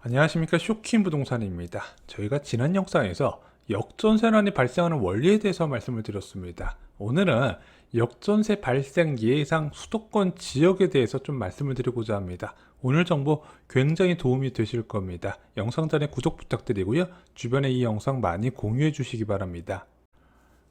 안녕하십니까, 쇼킹부동산입니다. 저희가 지난 영상에서 역전세난이 발생하는 원리에 대해서 말씀을 드렸습니다. 오늘은 역전세 발생 예상 수도권 지역에 대해서 좀 말씀을 드리고자 합니다. 오늘 정보 굉장히 도움이 되실 겁니다. 영상 전에 구독 부탁드리고요, 주변에 이 영상 많이 공유해 주시기 바랍니다.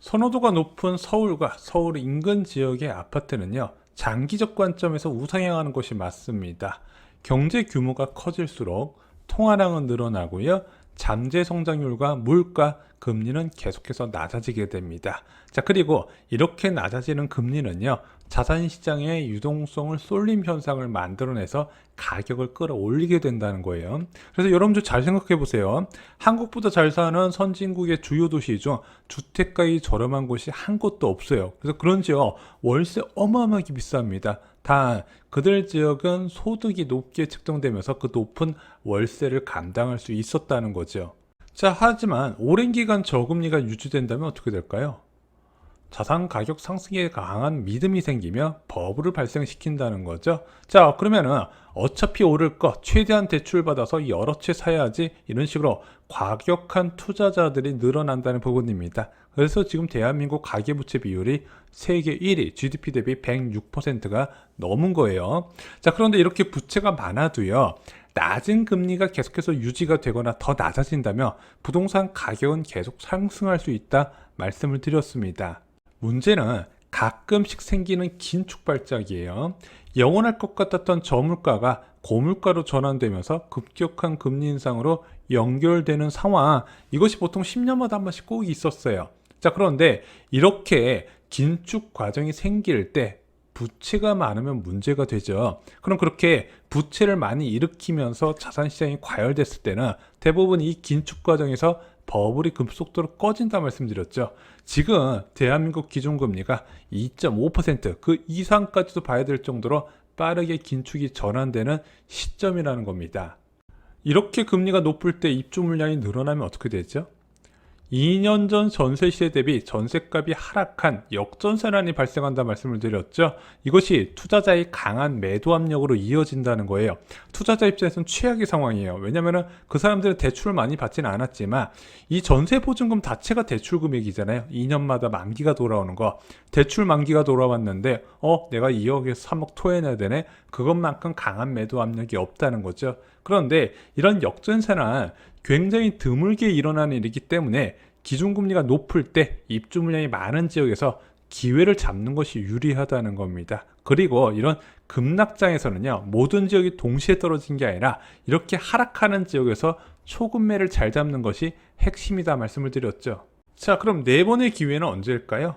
선호도가 높은 서울과 서울 인근 지역의 아파트는요, 장기적 관점에서 우상향하는 것이 맞습니다. 경제 규모가 커질수록 통화량은 늘어나고요, 잠재 성장률과 물가, 금리는 계속해서 낮아지게 됩니다. 자, 그리고 이렇게 낮아지는 금리는요, 자산시장의 유동성을 쏠림 현상을 만들어내서 가격을 끌어올리게 된다는 거예요. 그래서 여러분들 잘 생각해 보세요. 한국보다 잘 사는 선진국의 주요 도시 중 주택가이 저렴한 곳이 한 곳도 없어요. 그래서 그런지요, 월세 어마어마하게 비쌉니다. 단 그들 지역은 소득이 높게 측정되면서 그 높은 월세를 감당할 수 있었다는 거죠. 자, 하지만 오랜 기간 저금리가 유지된다면 어떻게 될까요? 자산 가격 상승에 강한 믿음이 생기며 버블을 발생시킨다는 거죠. 자, 그러면은 어차피 오를 거 최대한 대출 받아서 여러 채 사야지, 이런 식으로 과격한 투자자들이 늘어난다는 부분입니다. 그래서 지금 대한민국 가계부채 비율이 세계 1위, GDP 대비 106%가 넘은 거예요. 자, 그런데 이렇게 부채가 많아도요, 낮은 금리가 계속해서 유지가 되거나 더 낮아진다면 부동산 가격은 계속 상승할 수 있다 말씀을 드렸습니다. 문제는 가끔씩 생기는 긴축 발작이에요. 영원할 것 같았던 저물가가 고물가로 전환되면서 급격한 금리 인상으로 연결되는 상황, 이것이 보통 10년마다 한 번씩 꼭 있었어요. 자, 그런데 이렇게 긴축 과정이 생길 때 부채가 많으면 문제가 되죠. 그럼 그렇게 부채를 많이 일으키면서 자산시장이 과열됐을 때는 대부분 이 긴축 과정에서 버블이 급속도로 꺼진다 말씀드렸죠. 지금 대한민국 기준금리가 2.5%, 그 이상까지도 봐야 될 정도로 빠르게 긴축이 전환되는 시점이라는 겁니다. 이렇게 금리가 높을 때 입주 물량이 늘어나면 어떻게 되죠? 2년 전 전세 시세 대비 전세값이 하락한 역전세난이 발생한다 말씀을 드렸죠. 이것이 투자자의 강한 매도 압력으로 이어진다는 거예요. 투자자 입장에서는 최악의 상황이에요. 왜냐하면 그 사람들은 대출을 많이 받지는 않았지만 이 전세 보증금 자체가 대출 금액이잖아요. 2년마다 만기가 돌아오는 거. 대출 만기가 돌아왔는데 내가 2억에서 3억 토해내야 되네. 그것만큼 강한 매도 압력이 없다는 거죠. 그런데 이런 역전세난 굉장히 드물게 일어나는 일이기 때문에 기준금리가 높을 때 입주 물량이 많은 지역에서 기회를 잡는 것이 유리하다는 겁니다. 그리고 이런 급락장에서는요, 모든 지역이 동시에 떨어진 게 아니라 이렇게 하락하는 지역에서 초급매를 잘 잡는 것이 핵심이다 말씀을 드렸죠. 자, 그럼 네 번의 기회는 언제일까요?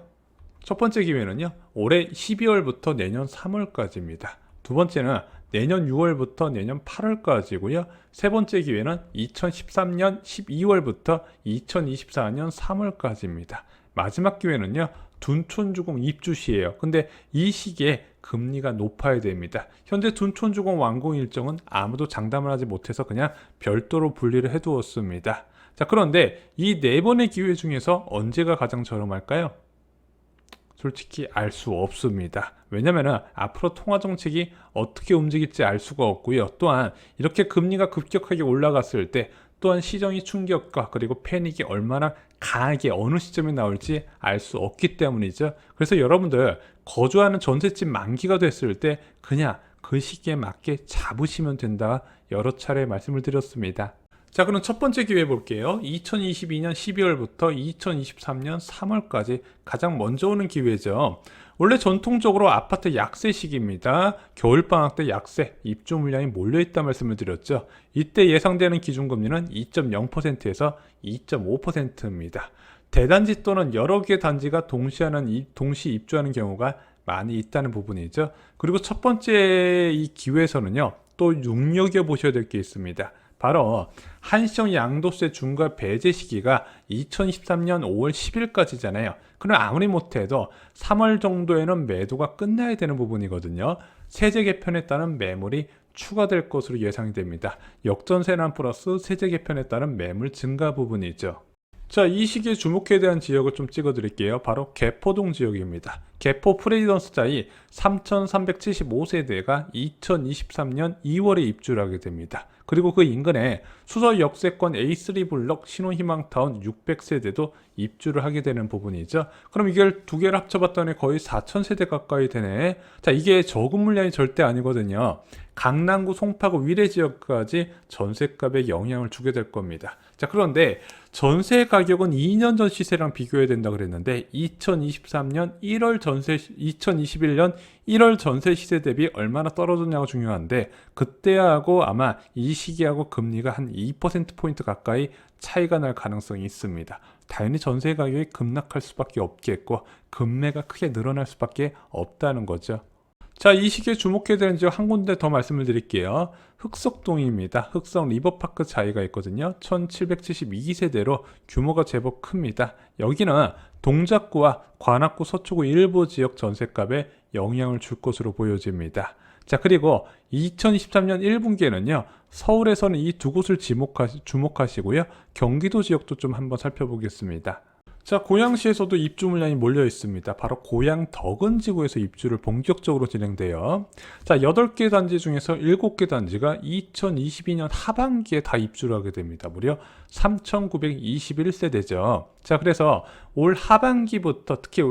첫 번째 기회는요, 올해 12월부터 내년 3월까지입니다. 두 번째는 내년 6월부터 내년 8월까지고요. 세 번째 기회는 2013년 12월부터 2024년 3월까지입니다. 마지막 기회는요, 둔촌주공 입주 시예요. 근데 이 시기에 금리가 높아야 됩니다. 현재 둔촌주공 완공 일정은 아무도 장담을 하지 못해서 그냥 별도로 분리를 해두었습니다. 자, 그런데 이 네 번의 기회 중에서 언제가 가장 저렴할까요? 솔직히 알 수 없습니다. 왜냐하면 앞으로 통화 정책이 어떻게 움직일지 알 수가 없고요. 또한 이렇게 금리가 급격하게 올라갔을 때 또한 시정의 충격과 그리고 패닉이 얼마나 강하게 어느 시점에 나올지 알 수 없기 때문이죠. 그래서 여러분들 거주하는 전셋집 만기가 됐을 때 그냥 그 시기에 맞게 잡으시면 된다 여러 차례 말씀을 드렸습니다. 자, 그럼 첫 번째 기회 볼게요. 2022년 12월부터 2023년 3월까지 가장 먼저 오는 기회죠. 원래 전통적으로 아파트 약세 시기입니다. 겨울방학 때 약세, 입주 물량이 몰려있다 말씀을 드렸죠. 이때 예상되는 기준금리는 2.0%에서 2.5%입니다. 대단지 또는 여러 개 단지가 동시 입주하는 경우가 많이 있다는 부분이죠. 그리고 첫 번째 이 기회에서는요, 또 눈여겨보셔야 될 게 있습니다. 바로 한시적 양도세 중과 배제 시기가 2013년 5월 10일까지잖아요. 그럼 아무리 못해도 3월 정도에는 매도가 끝나야 되는 부분이거든요. 세제 개편에 따른 매물이 추가될 것으로 예상이 됩니다. 역전세난 플러스 세제 개편에 따른 매물 증가 부분이죠. 자, 이 시기에 주목해야 되는 지역을 좀 찍어 드릴게요. 바로 개포동 지역입니다. 개포 프레지던스자이 3,375세대가 2023년 2월에 입주를 하게 됩니다. 그리고 그 인근에 수서 역세권 A3 블럭 신혼희망타운 600세대도 입주를 하게 되는 부분이죠. 그럼 이걸 두 개를 합쳐봤더니 거의 4,000세대 가까이 되네. 자, 이게 적은 물량이 절대 아니거든요. 강남구, 송파구, 위례 지역까지 전셋값에 영향을 주게 될 겁니다. 자, 그런데 전세 가격은 2년 전 시세랑 비교해야 된다 그랬는데 2023년 1월 전세 2021년 1월 전세 시세 대비 얼마나 떨어졌냐가 중요한데 그때하고 아마 이 시기하고 금리가 한 2%포인트 가까이 차이가 날 가능성이 있습니다. 당연히 전세 가격이 급락할 수밖에 없겠고 금매가 크게 늘어날 수밖에 없다는 거죠. 자, 이 시기에 주목해야 되는 지역 한 군데 더 말씀을 드릴게요. 흑석동입니다. 흑석 리버파크 자이가 있거든요. 1772세대로 규모가 제법 큽니다. 여기는 동작구와 관악구 서초구 일부 지역 전셋값에 영향을 줄 것으로 보여집니다. 자, 그리고 2023년 1분기에는요. 서울에서는 이 두 곳을 주목하시고요. 경기도 지역도 좀 한번 살펴보겠습니다. 자, 고양시에서도 입주 물량이 몰려 있습니다. 바로 고양 덕은지구에서 입주를 본격적으로 진행돼요. 자, 8개 단지 중에서 7개 단지가 2022년 하반기에 다 입주를 하게 됩니다. 무려 3,921세대죠. 자, 그래서 올 하반기부터 특히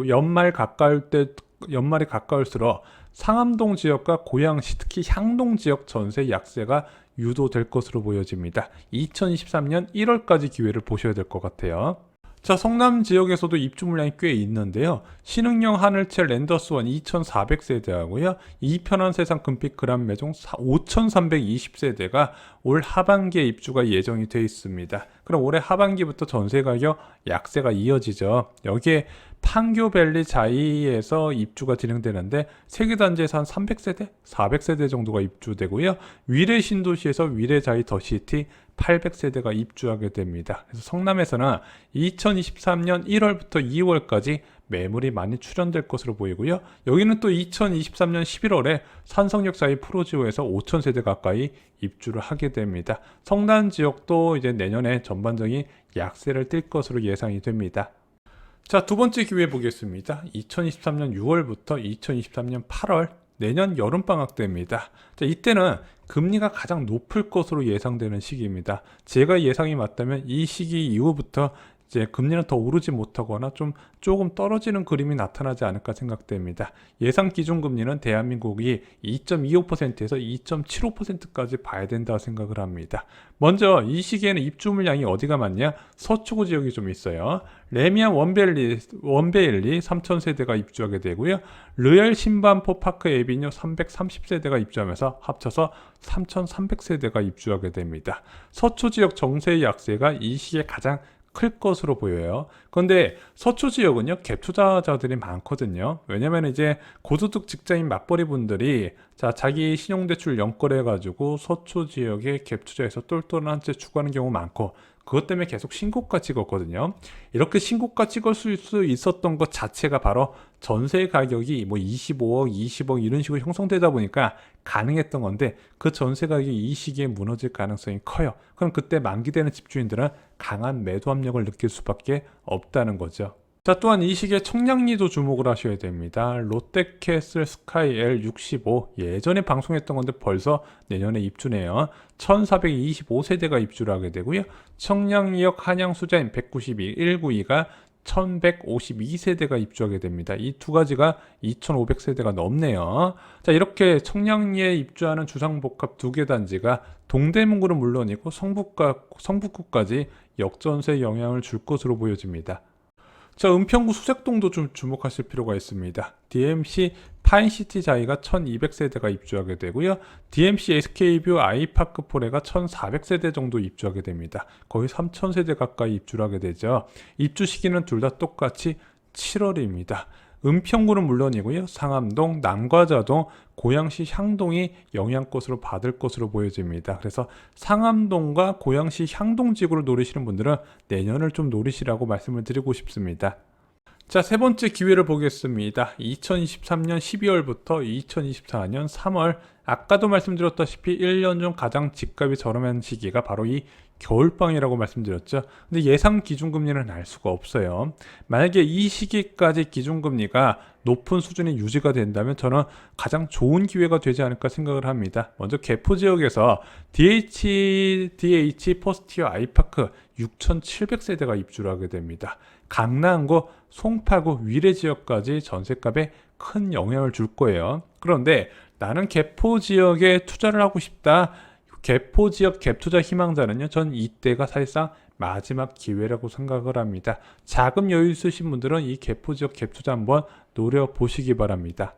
연말이 가까울수록 상암동 지역과 고양시, 특히 향동 지역 전세 약세가 유도될 것으로 보여집니다. 2023년 1월까지 기회를 보셔야 될 것 같아요. 자, 성남 지역에서도 입주 물량이 꽤 있는데요. 신흥령 하늘채 랜더스원 2,400세대하고요. 이편한 세상 금빛 그란 매종 5,320세대가 올 하반기에 입주가 예정이 되어 있습니다. 그럼 올해 하반기부터 전세 가격 약세가 이어지죠. 여기에 판교밸리 자이에서 입주가 진행되는데 세개 단지에서 한 300세대, 400세대 정도가 입주되고요. 위례 신도시에서 위례 자이 더시티 800세대가 입주하게 됩니다. 그래서 성남에서는 2023년 1월부터 2월까지 매물이 많이 출현될 것으로 보이고요. 여기는 또 2023년 11월에 산성역 사이 프로지오에서 5,000세대 가까이 입주를 하게 됩니다. 성남 지역도 이제 내년에 전반적인 약세를 띌 것으로 예상이 됩니다. 자, 두 번째 기회 보겠습니다. 2023년 6월부터 2023년 8월 내년 여름방학 때입니다. 자, 이때는 금리가 가장 높을 것으로 예상되는 시기입니다. 제가 예상이 맞다면 이 시기 이후부터 이제 금리는 더 오르지 못하거나 조금 떨어지는 그림이 나타나지 않을까 생각됩니다. 예상 기준금리는 대한민국이 2.25%에서 2.75%까지 봐야 된다고 생각을 합니다. 먼저 이 시기에는 입주 물량이 어디가 많냐? 서초구 지역이 좀 있어요. 레미안 원베일리 3,000세대가 입주하게 되고요. 르열 신반포 파크 에비뉴 330세대가 입주하면서 합쳐서 3,300세대가 입주하게 됩니다. 서초 지역 정세 약세가 이 시기에 가장 클 것으로 보여요. 그런데 서초 지역은요, 갭 투자자들이 많거든요. 왜냐면 이제 고소득 직장인 맞벌이 분들이 자기 신용대출 연결해가지고 서초 지역에 갭 투자해서 똘똘한 한 채 추구하는 경우 많고, 그것 때문에 계속 신고가 찍었거든요. 이렇게 신고가 찍을 수 있었던 것 자체가 바로 전세 가격이 뭐 25억, 20억 이런 식으로 형성되다 보니까 가능했던 건데, 그 전세 가격이 이 시기에 무너질 가능성이 커요. 그럼 그때 만기되는 집주인들은 강한 매도 압력을 느낄 수밖에 없다는 거죠. 자, 또한 이 시기에 청량리도 주목을 하셔야 됩니다. 롯데캐슬 스카이 L65 예전에 방송했던 건데 벌써 내년에 입주네요. 1425세대가 입주를 하게 되고요. 청량리역 한양수자인 192, 192가 1152세대가 입주하게 됩니다. 이 두 가지가 2500세대가 넘네요. 자, 이렇게 청량리에 입주하는 주상복합 두 개 단지가 동대문구는 물론이고 성북구까지 역전세 영향을 줄 것으로 보여집니다. 자, 은평구 수색동도 좀 주목하실 필요가 있습니다. DMC 파인시티 자이가 1200세대가 입주하게 되고요. DMC SK뷰 아이파크포레가 1400세대 정도 입주하게 됩니다. 거의 3000세대 가까이 입주를 하게 되죠. 입주 시기는 둘 다 똑같이 7월입니다. 은평구는 물론이고요. 상암동, 남과자동, 고양시 향동이 영향권으로 받을 것으로 보여집니다. 그래서 상암동과 고양시 향동 지구를 노리시는 분들은 내년을 좀 노리시라고 말씀을 드리고 싶습니다. 자, 세 번째 기회를 보겠습니다. 2023년 12월부터 2024년 3월, 아까도 말씀드렸다시피 1년 중 가장 집값이 저렴한 시기가 바로 이 겨울방이라고 말씀드렸죠. 근데 예상 기준금리는 알 수가 없어요. 만약에 이 시기까지 기준금리가 높은 수준이 유지가 된다면 저는 가장 좋은 기회가 되지 않을까 생각을 합니다. 먼저 개포 지역에서 DH 퍼스트이어 아이파크 6,700세대가 입주를 하게 됩니다. 강남구, 송파구, 위례 지역까지 전셋값에 큰 영향을 줄 거예요. 그런데 나는 개포 지역에 투자를 하고 싶다. 개포 지역 갭 투자 희망자는요, 전 이때가 사실상 마지막 기회라고 생각을 합니다. 자금 여유 있으신 분들은 이 개포 지역 갭 투자 한번 노려보시기 바랍니다.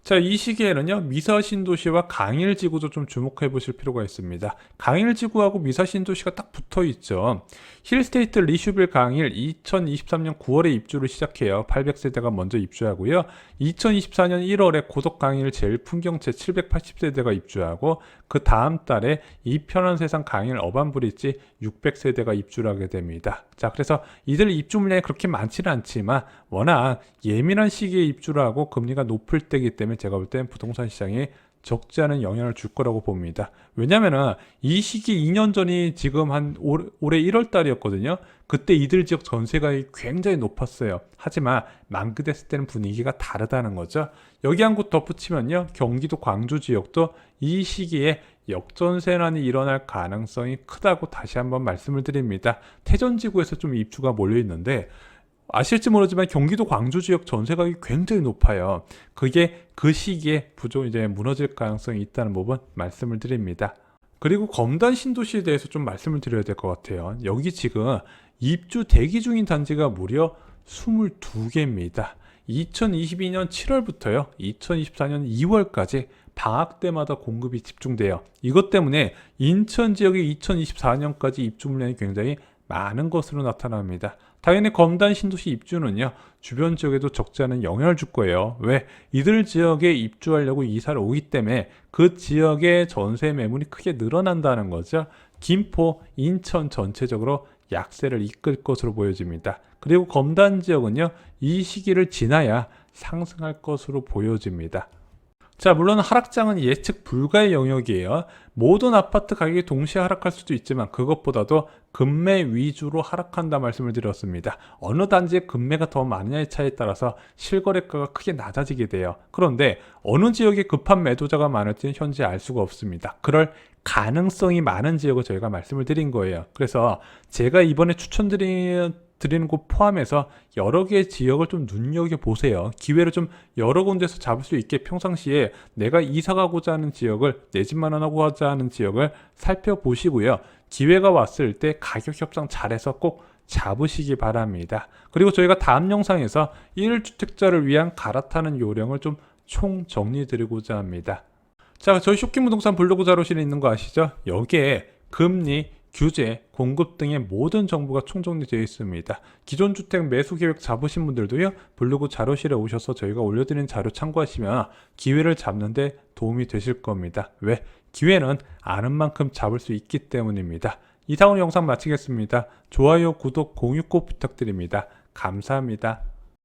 자, 이 시기에는요, 미사신도시와 강일지구도 좀 주목해 보실 필요가 있습니다. 강일지구하고 미사신도시가 딱 붙어 있죠. 힐스테이트 리슈빌 강일 2023년 9월에 입주를 시작해요. 800세대가 먼저 입주하고요. 2024년 1월에 고덕 강일 제일 풍경채 780세대가 입주하고, 그 다음 달에 이편한 세상 강일 어반브릿지 600세대가 입주를 하게 됩니다. 자, 그래서 이들 입주 물량이 그렇게 많지는 않지만 워낙 예민한 시기에 입주를 하고 금리가 높을 때이기 때문에 제가 볼 땐 부동산 시장에 적지 않은 영향을 줄 거라고 봅니다. 왜냐면은 이 시기 2년 전이 지금 한 올해 1월 달이었거든요. 그때 이들 지역 전세가 굉장히 높았어요. 하지만 만기됐을 때는 분위기가 다르다는 거죠. 여기 한 곳 덧붙이면요, 경기도 광주 지역도 이 시기에 역전세난이 일어날 가능성이 크다고 다시 한번 말씀을 드립니다. 태전지구에서 좀 입주가 몰려 있는데 아실지 모르지만 경기도 광주 지역 전세가격이 굉장히 높아요. 그게 그 시기에 이제 무너질 가능성이 있다는 부분 말씀을 드립니다. 그리고 검단 신도시에 대해서 좀 말씀을 드려야 될 것 같아요. 여기 지금 입주 대기 중인 단지가 무려 22개입니다. 2022년 7월부터요, 2024년 2월까지 방학 때마다 공급이 집중돼요. 이것 때문에 인천 지역의 2024년까지 입주 물량이 굉장히 많은 것으로 나타납니다. 당연히 검단 신도시 입주는요, 주변 지역에도 적지 않은 영향을 줄 거예요. 왜? 이들 지역에 입주하려고 이사를 오기 때문에 그 지역의 전세 매물이 크게 늘어난다는 거죠. 김포, 인천 전체적으로 약세를 이끌 것으로 보여집니다. 그리고 검단 지역은요, 이 시기를 지나야 상승할 것으로 보여집니다. 자, 물론 하락장은 예측 불가의 영역이에요. 모든 아파트 가격이 동시에 하락할 수도 있지만 그것보다도 금매 위주로 하락한다 말씀을 드렸습니다. 어느 단지의 금매가 더 많느냐의 차이에 따라서 실거래가가 크게 낮아지게 돼요. 그런데 어느 지역에 급한 매도자가 많을지는 현재 알 수가 없습니다. 그럴 가능성이 많은 지역을 저희가 말씀을 드린 거예요. 그래서 제가 이번에 추천드리는 곳 포함해서 여러 개의 지역을 좀 눈여겨보세요. 기회를 좀 여러 군데서 잡을 수 있게 평상시에 내가 이사 가고자 하는 지역을, 내 집 마련하고자 하는 지역을 살펴보시고요. 기회가 왔을 때 가격 협상 잘해서 꼭 잡으시기 바랍니다. 그리고 저희가 다음 영상에서 1주택자를 위한 갈아타는 요령을 좀 총 정리 드리고자 합니다. 자, 저희 쇼킹부동산 블로그 자료실에 있는 거 아시죠? 여기에 금리, 규제, 공급 등의 모든 정보가 총정리되어 있습니다. 기존 주택 매수 계획 잡으신 분들도요, 블로그 자료실에 오셔서 저희가 올려드린 자료 참고하시면 기회를 잡는데 도움이 되실 겁니다. 왜? 기회는 아는 만큼 잡을 수 있기 때문입니다. 이상 오늘 영상 마치겠습니다. 좋아요, 구독, 공유 꼭 부탁드립니다. 감사합니다.